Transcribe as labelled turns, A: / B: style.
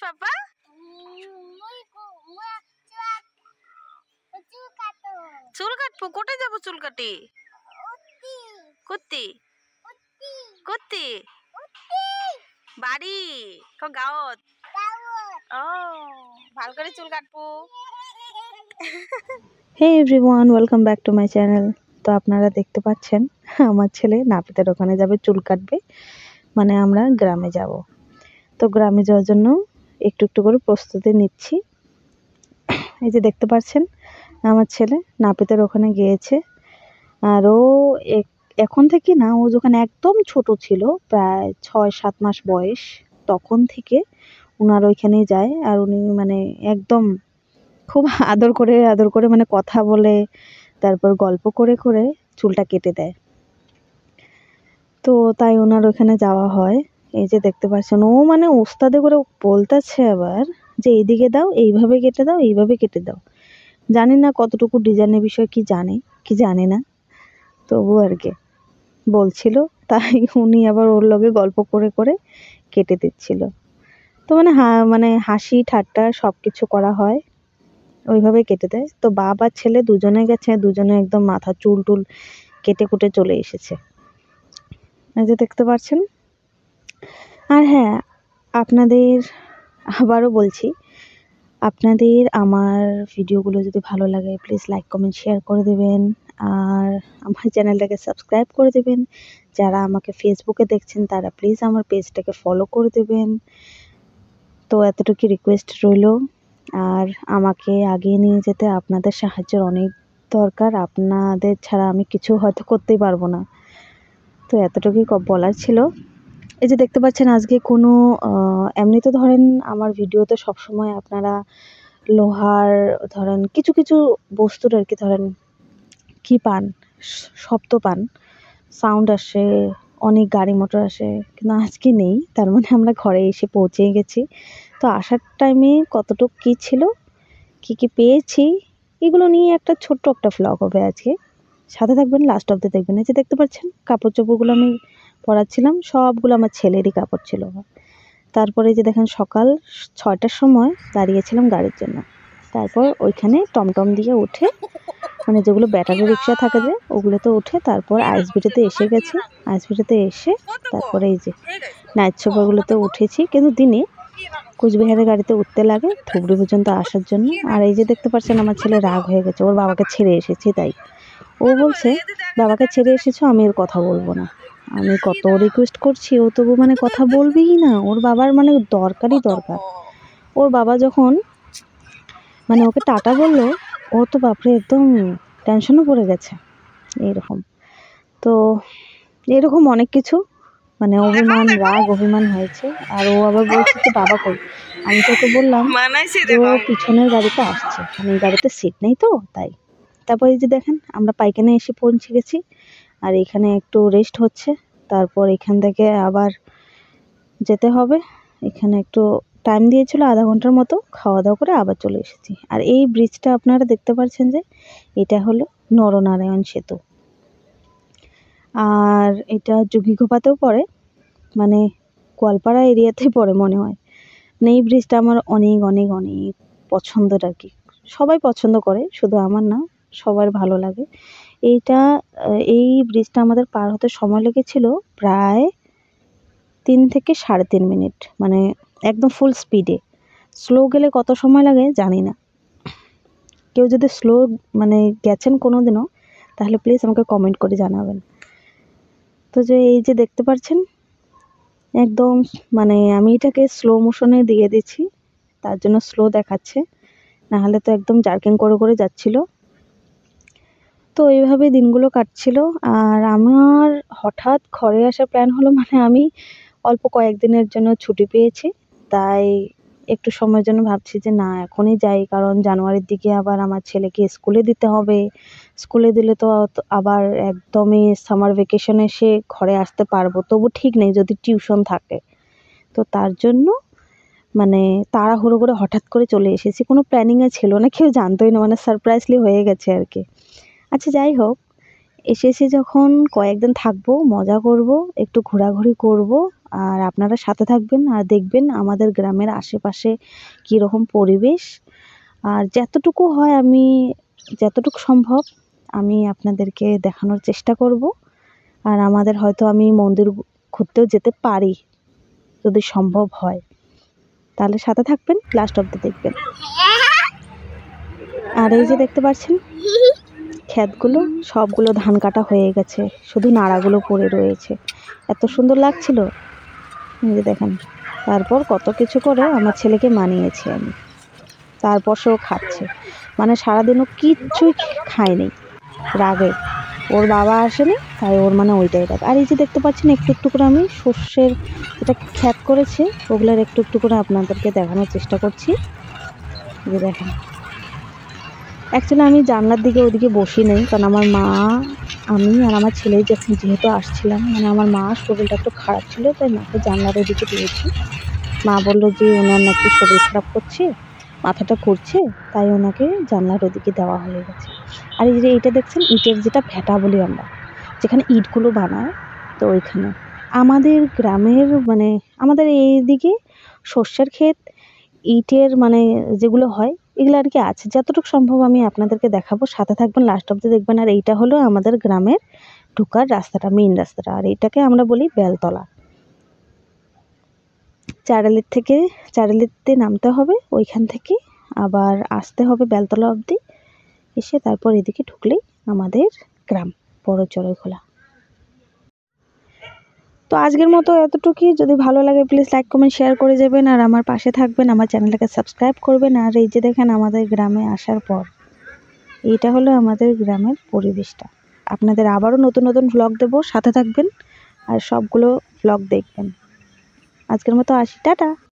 A: পাপা? চুল কাটবো? কোথায় যাবো চুল কাটি? কুত্তি কুত্তি বাড়ি গাঁৱত। ও ভাল করে চুল কাটবো।
B: Hey everyone, welcome back to my channel. তো আপনারা দেখতে পাচ্ছেন আমার ছেলে নাপিতের ওখানে যাবে চুল কাটবে, মানে আমরা গ্রামে যাব। তো গ্রামে যাওয়ার জন্য একটু একটু করে প্রস্তুতি নিচ্ছি। এই যে দেখতে পাচ্ছেন আমার ছেলে নাপিতের ওখানে গিয়েছে। আর ও এখন থেকে না, ও যখন একদম ছোট ছিল, প্রায় 6-7 মাস বয়স, তখন থেকে ওনার ওইখানেই যায়। আর উনি মানে একদম খুব আদর করে মানে কথা বলে, তারপর গল্প করে করে চুলটা কেটে দেয়। তো তাই ওনার ওখানে যাওয়া হয়। এই যে দেখতে পাচ্ছেন, ও মানে ওস্তাদে করে বলতেছে আবার যে এইদিকে দাও, এইভাবে কেটে দাও, এইভাবে কেটে দাও। জানি না কতটুকু ডিজাইনের বিষয় কি জানে না, তবু আর কি বলছিল। তাই উনি আবার ওর লগে গল্প করে করে কেটে দিচ্ছিল। তো মানে হাসি ঠাট্টা সব কিছু করা হয়, ওইভাবে কেটে দেয়। তো বাপ আর ছেলে দুজনে গেছে, দুজনে একদম মাথা চুল টুল কেটে কুটে চলে এসেছে, এই যে দেখতে পাচ্ছেন। আর হ্যাঁ, আপনাদের আবারও বলছি, আপনাদের আমার ভিডিওগুলো যদি ভালো লাগে প্লিজ লাইক কমেন্ট শেয়ার করে দেবেন, আর আমার চ্যানেলটাকে সাবস্ক্রাইব করে দেবেন। যারা আমাকে ফেসবুকে দেখছেন তারা প্লিজ আমার পেজটাকে ফলো করে দেবেন। তো এতটুকু রিকোয়েস্ট রইল। আর আমাকে এগিয়ে নিয়ে যেতে আপনাদের সাহায্যের অনেক দরকার, আপনাদের ছাড়া আমি কিছু হয়তো করতেই পারবো না। তো এতটুকুই বলার ছিল। এই যে দেখতে পাচ্ছেন আজকে কোনো এমনিতে ধরেন আমার ভিডিওতে সবসময় আপনারা লোহার ধরেন কিছু কিছু বস্তুর আর কি ধরেন কি পান, শব্দ পান, সাউন্ড আসে, অনেক গাড়ি মোটর আসে, কিন্তু আজকে নেই। তার মানে আমরা ঘরে এসে পৌঁছে গেছি। তো আসার টাইমে কতটুকু কী ছিল, কি পেয়েছি, এগুলো নিয়ে একটা ছোট্ট একটা ভ্লগ হবে আজকে। সাথে থাকবেন, লাস্ট অব্দি দেখবেন। এই যে দেখতে পাচ্ছেন কাপড় চোপড়গুলো আমি পরাচ্ছিলাম, সবগুলো আমার ছেলেরই কাপড় ছিল। তারপরে যে দেখেন সকাল 6টার সময় দাঁড়িয়েছিলাম গাড়ির জন্য। তারপর ওইখানে টমটম দিয়ে উঠে, মানে যেগুলো ব্যাটারি রিক্সা থাকে যে, ওগুলোতে উঠে তারপর আইএসবিটিতে এসে গেছি। আইএসবিটিতে এসে তারপরে এই যে নাইট সুপারগুলোতে উঠেছি, কিন্তু দিনে কুচবিহারের গাড়িতে উঠতে লাগে ধুবড়ি পর্যন্ত আসার জন্য। আর এই যে দেখতে পাচ্ছেন আমার ছেলে রাগ হয়ে গেছে, ওর বাবাকে ছেড়ে এসেছি তাই। ও বলছে বাবাকে ছেড়ে এসেছো, আমি এর কথা বলবো না। আমি কত রিকোয়েস্ট করছি, ও তবু মানে কথা বলবেই না। ওর বাবার মানে দরকার। ওর বাবা যখন মানে ওকে টাটা বললো, ও তো বাপরে একদম টেনশনও পড়ে গেছে এইরকম। তো এরকম অনেক কিছু মানে রাগ অভিমান হয়েছে। আর ও আবার বলছে যে বাবা কই, আমি তো ওকে বললাম যে ও পিছনের গাড়িতে আসছে, মানে এই গাড়িতে সিট নেই তো তাই। তারপর এই যে দেখেন আমরা পাইখানে এসে পৌঁছে গেছি, আর এখানে একটু রেস্ট হচ্ছে। তারপর এখান থেকে আবার যেতে হবে। এখানে একটু টাইম দিয়েছিল আধা ঘন্টার মতো, খাওয়া দাওয়া করে আবার চলে এসেছি। আর এই ব্রিজটা আপনারা দেখতে পাচ্ছেন যে এটা হলো নরনারায়ণ সেতু, আর এটা যোগীঘোপাতেও পড়ে, মানে গোয়ালপাড়া এরিয়াতেই পড়ে মনে হয়। মানে এই ব্রিজটা আমার অনেক অনেক অনেক পছন্দের আর কি। সবাই পছন্দ করে, শুধু আমার না, সবার ভালো লাগে এইটা। এই ব্রিজটা আমাদের পার হতে সময় লেগেছিল প্রায় 3 থেকে 3.5 মিনিট, মানে একদম ফুল স্পিডে। স্লো গেলে কত সময় লাগে জানি না। কেউ যদি স্লো মানে গেছেন কোনো দিনও, তাহলে প্লিজ আমাকে কমেন্ট করে জানাবেন। তো যে এই যে দেখতে পাচ্ছেন একদম মানে আমি এটাকে স্লো মোশনে দিয়ে দিচ্ছি, তার জন্য স্লো দেখাচ্ছে, নাহলে তো একদম জার্কিং করে করে যাচ্ছিল। তো এইভাবে দিনগুলো কাটছিল। আর আমার হঠাৎ ঘরে আসার প্ল্যান হলো, মানে আমি অল্প কয়েকদিনের জন্য ছুটি পেয়েছি, তাই একটু সময়ের জন্য ভাবছি যে না এখনই যাই, কারণ জানুয়ারির দিকে আবার আমার ছেলেকে স্কুলে দিতে হবে। স্কুলে দিলে তো আবার একদমই সামার ভ্যাকেশনে সে ঘরে আসতে পারবো, তবু ঠিক নেই যদি টিউশন থাকে। তো তার জন্য মানে তাড়াহুড়ো করে হঠাৎ করে চলে এসেছি, কোনো প্ল্যানিংয়ে ছিল না, কেউ জানতোই না, মানে সারপ্রাইজলি হয়ে গেছে আর কি। আচ্ছা যাই হোক, এসেছি যখন কয়েকদিন থাকবো, মজা করব, একটু ঘোরাঘুরি করব, আর আপনারা সাথে থাকবেন আর দেখবেন আমাদের গ্রামের আশেপাশে কীরকম পরিবেশ। আর যতটুকু হয় আমি যতটুকু সম্ভব আমি আপনাদেরকে দেখানোর চেষ্টা করব। আর আমাদের হয়তো আমি মন্দির ঘুরতেও যেতে পারি যদি সম্ভব হয়, তাহলে সাথে থাকবেন, লাস্ট অবধি দেখবেন। আর এই যে দেখতে পাচ্ছেন ক্ষেতগুলো সবগুলো ধান কাটা হয়ে গেছে, শুধু নাড়াগুলো পড়ে রয়েছে। এত সুন্দর লাগছিল, এই যে দেখেন। তারপর কত কিছু করে আমার ছেলেকে মানিয়েছি আমি, তারপর সেও খাচ্ছে। মানে সারাদিনও কিচ্ছুই খায়নি, রাগে। ওর বাবা আসেনি তাই ওর মানে ওইটাই রাগ। আর এই যে দেখতে পাচ্ছেন একটু একটু করে আমি সর্ষের যেটা ক্ষেত করেছে ওগুলোর একটু একটু করে আপনাদেরকে দেখানোর চেষ্টা করছি। যে দেখেন, অ্যাকচুয়ালি আমি জানলার দিকে ওদিকে বসি নেই, কারণ আমার মা, আমি আর আমার ছেলে যেহেতু আসছিলাম, মানে আমার মা শরীরটা একটু খারাপ ছিল, তাই মাকে জানলার ওদিকে দিয়েছি। মা বললো যে ওনার নাকি শরীর খারাপ করছে, মাথাটা ঘুরছে, তাই ওনাকে জানলার ওদিকে দেওয়া হয়ে গেছে। আর এই যে এইটা দেখছেন ইটের যেটা ভেটা বলি আমরা, যেখানে ইটগুলো বানায়, তো ওইখানে আমাদের গ্রামের মানে আমাদের এইদিকে সর্ষের ক্ষেত, ইটের মানে যেগুলো হয় এগুলো আর কি আছে। যতটুকু সম্ভব আমি আপনাদেরকে দেখাবো, সাথে থাকবেন, লাস্ট অবধি দেখবেন। আর এইটা হলো আমাদের গ্রামের ঢোকার রাস্তাটা, মেইন রাস্তাটা। আর এইটাকে আমরা বলি বেলতলা। চারালিতে নামতে হবে, ওইখান থেকে আবার আসতে হবে বেলতলা অবধি, এসে তারপর এদিকে ঢুকলেই আমাদের গ্রাম বড় চড়ইখোলা। তো আজকের মতো এতটুকুই। যদি ভালো লাগে প্লিজ লাইক কমেন্ট শেয়ার করে যাবেন, আর আমার পাশে থাকবেন, আমার চ্যানেলটাকে সাবস্ক্রাইব করবেন। আর এই যে দেখেন আমাদের গ্রামে আসার পর এইটা হলো আমাদের গ্রামের পরিবেশটা। আপনাদের আবারও নতুন নতুন ভ্লগ দেবো, সাথে থাকবেন আর সবগুলো ভ্লগ দেখবেন। আজকের মতো আসি, টাটা।